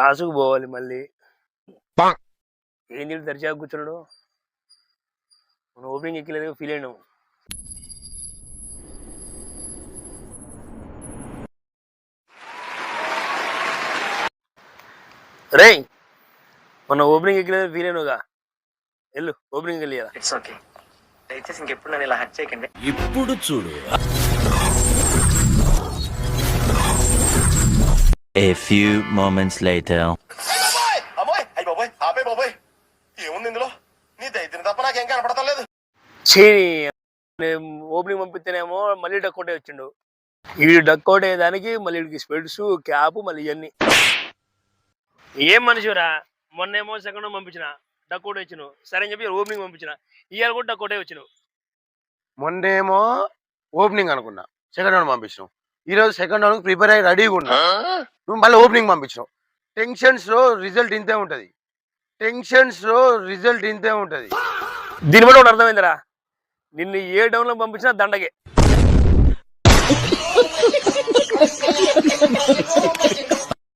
క్లాసుకు పోవాలి మళ్ళీ. ఏంది దర్జాగా కూర్చున్నాడు? మన ఓపెనింగ్ ఎక్కలేదు ఫీల్ అయినాం. రే మన ఓపెనింగ్ ఎక్కలేదు ఫీల్ అయినవుగా, వెళ్ళు ఓపెనింగ్ వెళ్ళి కదా. ఇట్స్ ఓకే, దయచేసి ఇంకెప్పుడు నన్ను ఇలా హట్ చేయకండి. ఇప్పుడు చూడు. A few moments later. ఏముంది ఇందులో? నీ దైత్యం తప్ప నాకేం కనపడతలేదు. ఓపెనింగ్ పంపిస్తేనేమో మళ్ళీ డక్అవుట్ వచ్చిండు. వీడు డక్అవుట్ అయ్యేదానికి మళ్ళీ వీడికి స్పెడ్స్ క్యాప్ మళ్ళీ ఇవన్నీ. ఏం మనిషిరా, మొన్నేమో సెకండ్ రౌండ్ పంపించిన డక్అవుట్ వచ్చినావు, సరే అని చెప్పి ఓపెనింగ్ పంపించిన, ఇవాళ కూడా డక్అవుట్ వచ్చినావు. మొన్నేమో ఓపెనింగ్ అనుకున్నా, సెకండ్ రౌండ్ పంపించినావు. ఈరోజు సెకండ్ రౌండ్ ప్రిపేర్ అయ్యి రెడీగా ఉన్నా, నువ్వు మళ్ళీ ఓపెనింగ్ పంపించినావు. టెన్షన్స్ లో రిజల్ట్ ఇంతే ఉంటది, టెన్షన్స్ లో రిజల్ట్ ఇంతే ఉంటది. దీని బట్టి ఒకటి అర్థమైందిరా, నిన్ను ఏ డౌన్ లో పంపించినా దండగే.